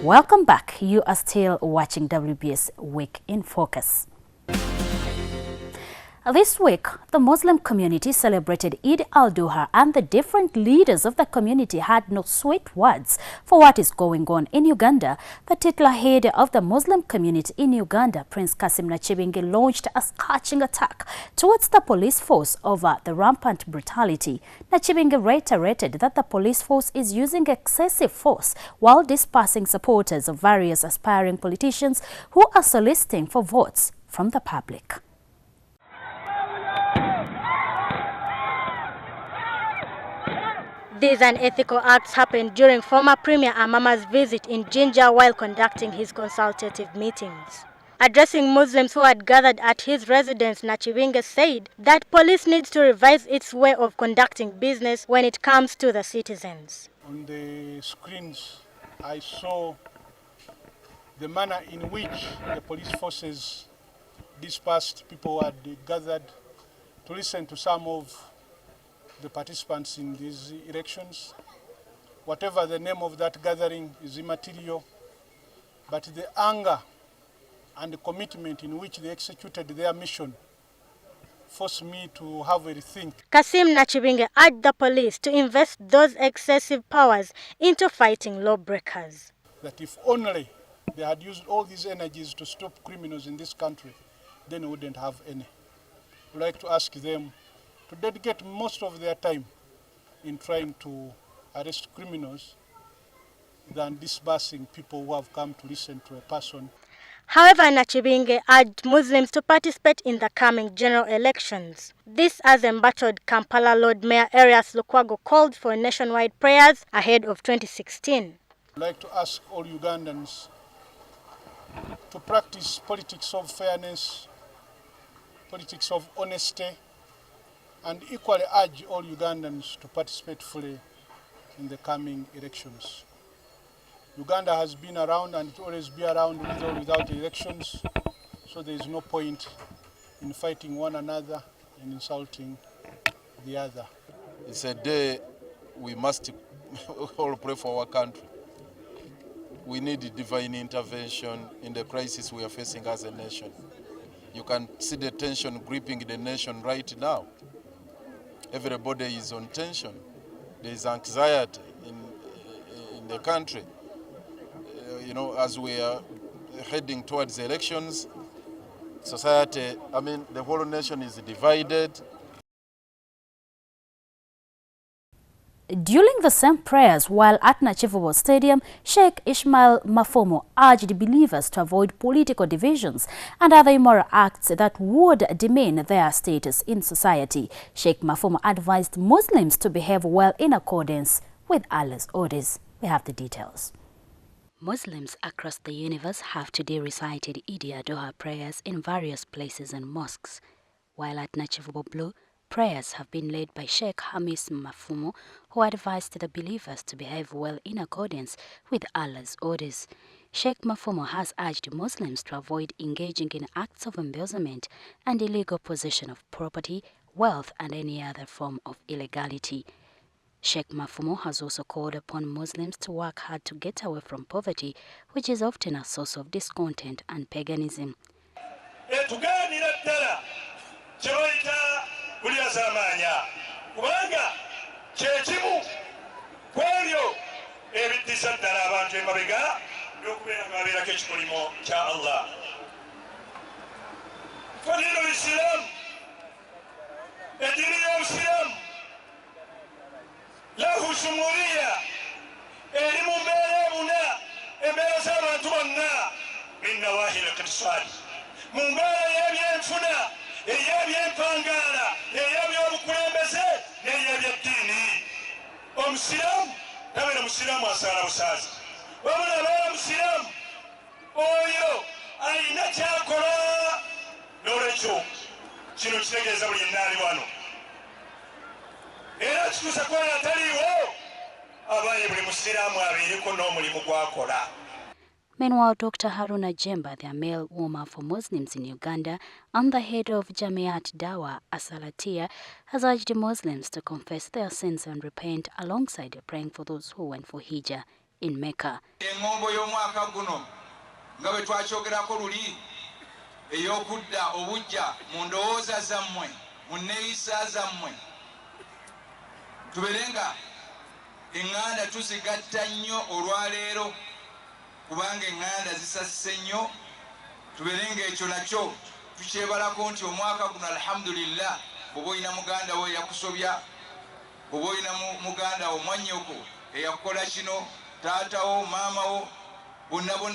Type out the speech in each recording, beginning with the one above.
Welcome back. You are still watching WBS Week in Focus. This week, the Muslim community celebrated Eid al-Duha, and the different leaders of the community had no sweet words for what is going on in Uganda. The titular head of the Muslim community in Uganda, Prince Kasim Nachibinge, launched a scorching attack towards the police force over the rampant brutality. Nachibinge reiterated that the police force is using excessive force while dispersing supporters of various aspiring politicians who are soliciting for votes from the public. These unethical acts happened during former Premier Amama's visit in Jinja while conducting his consultative meetings. Addressing Muslims who had gathered at his residence, Nachibinge said that police needs to revise its way of conducting business when it comes to the citizens. On the screens, I saw the manner in which the police forces dispersed people who had gathered to listen to some of the participants in these elections. Whatever the name of that gathering is immaterial, but the anger and the commitment in which they executed their mission forced me to have a rethink. Kasim Nachibinge urged the police to invest those excessive powers into fighting lawbreakers. That if only they had used all these energies to stop criminals in this country, then we wouldn't have any. I'd like to ask them to dedicate most of their time in trying to arrest criminals than dispersing people who have come to listen to a person. However, Nachibinge urged Muslims to participate in the coming general elections. This as embattled Kampala Lord Mayor Arias Lukwago called for nationwide prayers ahead of 2016. I'd like to ask all Ugandans to practice politics of fairness, politics of honesty, and equally urge all Ugandans to participate fully in the coming elections. Uganda has been around and it will always be around with or without elections, so there is no point in fighting one another and insulting the other. It's a day we must all pray for our country. We need divine intervention in the crisis we are facing as a nation. You can see the tension gripping the nation right now. Everybody is on tension. There is anxiety in the country. As we are heading towards the elections, society, the whole nation is divided. During the same prayers while at Nachivobo Stadium, Sheikh Ismail Mafomo urged believers to avoid political divisions and other immoral acts that would demean their status in society. Sheikh Mafomo advised Muslims to behave well in accordance with Allah's orders. We have the details. Muslims across the universe have today recited Eid al-Duha prayers in various places and mosques, while at Nachivobo Blue, prayers have been led by Sheikh Hamis Mafumo, who advised the believers to behave well in accordance with Allah's orders. Sheikh Mafumo has urged Muslims to avoid engaging in acts of embezzlement and illegal possession of property, wealth, and any other form of illegality. Sheikh Mafumo has also called upon Muslims to work hard to get away from poverty, which is often a source of discontent and paganism. له شمولية إلمو بيامنا إمبلا سامة تمنى من نواهي الاقتصاد ممبلا يبين فنا يبين فانغالا يبين كولمبسة يبين ديني ومسلم تمام مسلم وصار وساز ومن أمام مسلم أويو أي نتاكلا نورجو شنو تلاقي زبون النار وانو. Meanwhile, Dr. Haruna Jemba, the male warmer for Muslims in Uganda and the head of Jamiat Dawa Asalatia, has urged Muslims to confess their sins and repent alongside praying for those who went for Hijjah in Mecca. Engombo y'omwaka guno nga bwe twakyogerako luli ey'okudda obujja mu ndowooza zammwe mu nneeyisa zammwe tuberenga eŋŋanda tuzigatta nnyo olwaleero kubanga eŋŋanda zisasise nnyo tuberenga ekyo nakyo tukyebalako nti omwaka guno alhamdulillah bw'oba olina muganda wo eyakusobya bw'oba olina muganda wo mwannyoko eyakukola kino taatawo maamawo bonna mu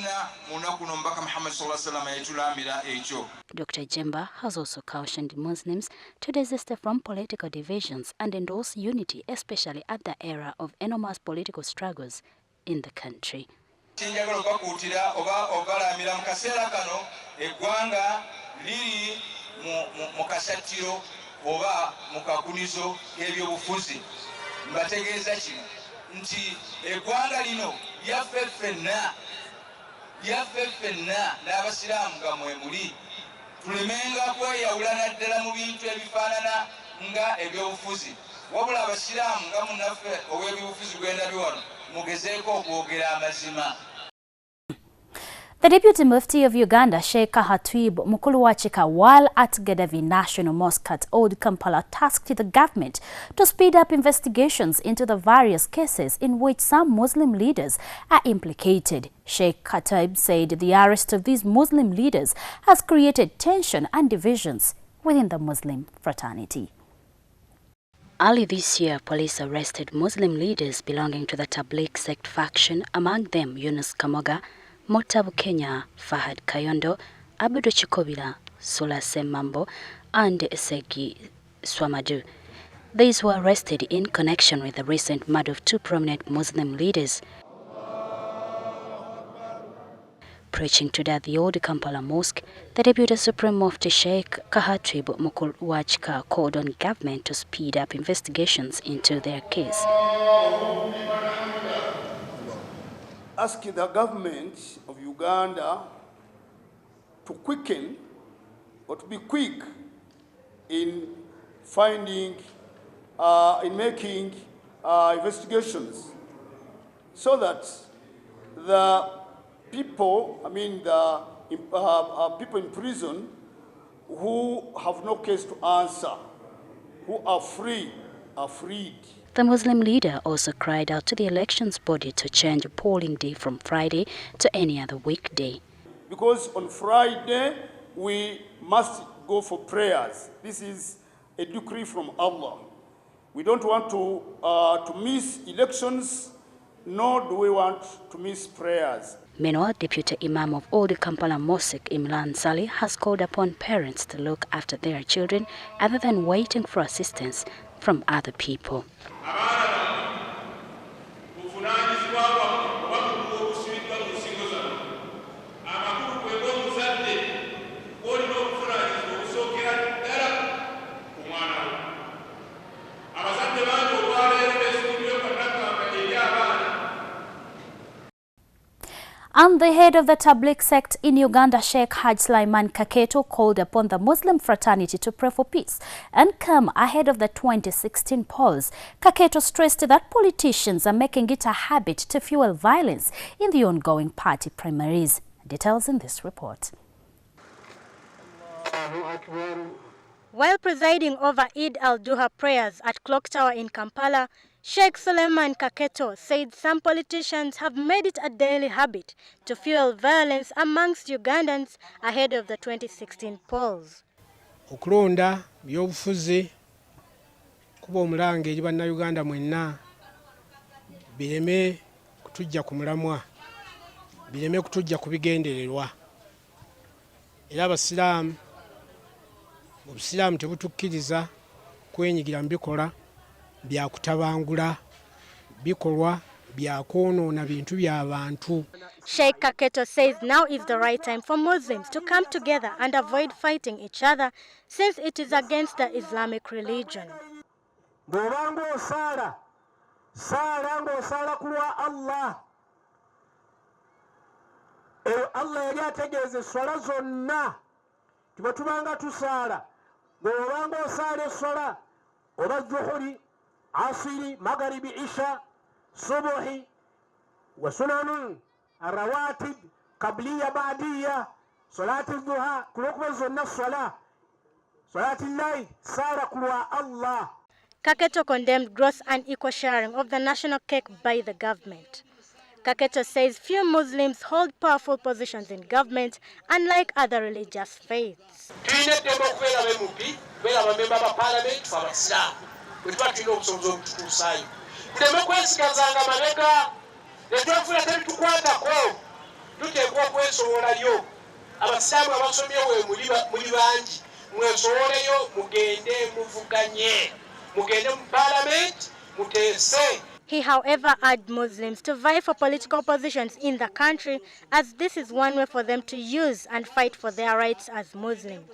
lunaku luno Omubaka Muhammad sallallahu alaihi wasallam yatulambira ekyo. Dr. Jemba has also cautioned Muslims to desist from political divisions and endorse unity, especially at the era of enormous political struggles in the country. Njagala okubakuutira oba obalambira mu kaseera kano eggwanga liri mu kasatiro oba mu kakunizo k'ebyobufuzi. Mbategeeza kino nti eggwanga lino lyaffe ffenna n'abasiraamu nga mwe muli tulemenga kweyawula naddala mu bintu ebifaanana nga ebyobufuzi wabula abasiraamu nga munnaffe ow'ebyobufuzi gwendabye wano mugezeeko okwogera amazima. The Deputy Mufti of Uganda, Sheikh Hatwib Mukuluwachika, while at Gadavi National Mosque at Old Kampala, tasked the government to speed up investigations into the various cases in which some Muslim leaders are implicated. Sheikh Hatwib said the arrest of these Muslim leaders has created tension and divisions within the Muslim fraternity. Early this year, police arrested Muslim leaders belonging to the Tabligh sect faction, among them Yunus Kamoga, Motabu Kenya, Fahad Kayondo, Abudu Chikobila, Sula Semambo, and Segi Swamaju. These were arrested in connection with the recent murder of two prominent Muslim leaders. Preaching today at the Old Kampala Mosque, the Deputy Supreme Mufti Sheikh Hatwib Mukuluwachika called on government to speed up investigations into their case. Ask the government of Uganda to quicken or to be quick in finding, in making investigations so that the people, people in prison who have no case to answer, who are free, are freed. The Muslim leader also cried out to the elections body to change the polling day from Friday to any other weekday. Because on Friday, we must go for prayers. This is a decree from Allah. We don't want to miss elections, nor do we want to miss prayers. Meanwhile, Deputy Imam of Old Kampala Mosque, Imran Salih, has called upon parents to look after their children other than waiting for assistance from other people. And the head of the Tabligh sect in Uganda, Sheikh Haj Sulaiman Kaketo, called upon the Muslim fraternity to pray for peace and calm ahead of the 2016 polls. Kaketo stressed that politicians are making it a habit to fuel violence in the ongoing party primaries. Details in this report. While presiding over Eid al-Duha prayers at Clock Tower in Kampala, Sheikh Sulaiman Kaketo said some politicians have made it a daily habit to fuel violence amongst Ugandans ahead of the 2016 polls. Okulonda byobufuzi kuba omulanga eri bannayuganda mwenna bireme kutujja ku mulamwa, bireme kutujja ku bigendererwa. Era abasiraamu mu busiraamu tebutukkiriza kwenyigira mu bikola bya kutabangula, bikolwa bya kwonoona bintu by'abantu. Sheikh Kaketo says now is the right time for Muslims to come together and avoid fighting each other since it is against the Islamic religion. Bw'obanga osaala, saala ng'osaala ku lwa Allah. Allah yali ategeeza esswala zonna bwe tubanga tusaala, bw'obanga osaala esswala oba zuhuri, asiri, magaribi, isha, subuhi, وسنن الرواتب قبلية بعدية صلاة الضحى كلكم زنا الصلاة صلاة الليل سارة قوى الله. Kaketo condemned gross unequal sharing of the national cake by the government. Kaketo says few Muslims hold powerful positions in government, unlike other religious faiths. He, however, urged Muslims to vie for political positions in the country, as this is one way for them to use and fight for their rights as Muslims.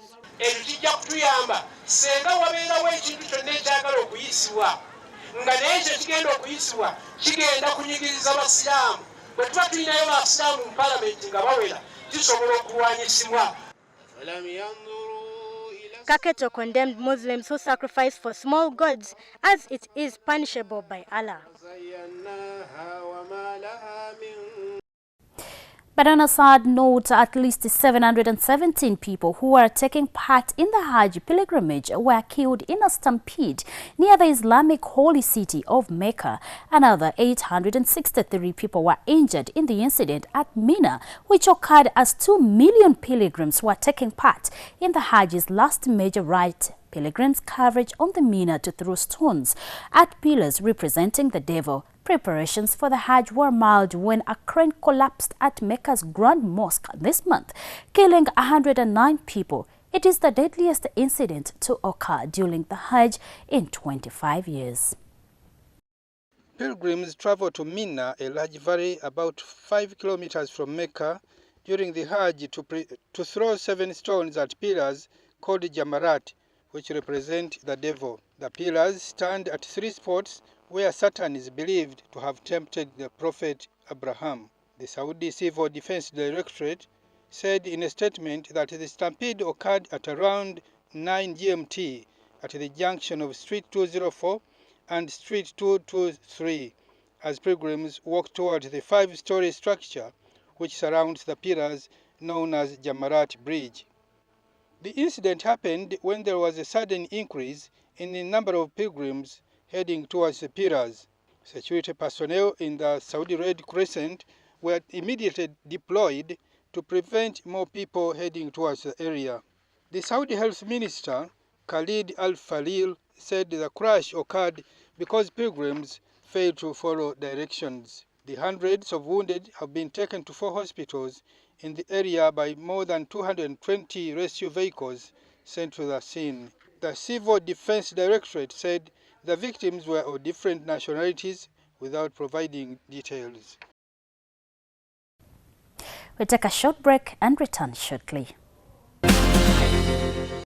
Kaketo condemned Muslims who sacrifice for small gods, as it is punishable by Allah. But on a sad note, at least 717 people who were taking part in the Hajj pilgrimage were killed in a stampede near the Islamic holy city of Mecca. Another 863 people were injured in the incident at Mina, which occurred as 2 million pilgrims were taking part in the Hajj's last major rite. Pilgrims coverage on the Mina to throw stones at pillars representing the devil. Preparations for the Hajj were mild when a crane collapsed at Mecca's Grand Mosque this month, killing 109 people. It is the deadliest incident to occur during the Hajj in 25 years. Pilgrims travel to Mina, a large valley about 5 kilometers from Mecca, during the Hajj to throw 7 stones at pillars called Jamarat, which represent the devil. The pillars stand at 3 spots where Satan is believed to have tempted the Prophet Abraham. The Saudi Civil Defense Directorate said in a statement that the stampede occurred at around 9 GMT at the junction of Street 204 and Street 223 as pilgrims walked toward the 5-story structure which surrounds the pillars known as Jamarat Bridge. The incident happened when there was a sudden increase in the number of pilgrims heading towards the pillars. Security personnel in the Saudi Red Crescent were immediately deployed to prevent more people heading towards the area. The Saudi Health Minister, Khalid Al-Falil, said the crash occurred because pilgrims failed to follow directions. The hundreds of wounded have been taken to 4 hospitals in the area by more than 220 rescue vehicles sent to the scene. The Civil Defense Directorate said the victims were of different nationalities without providing details. We'll take a short break and return shortly.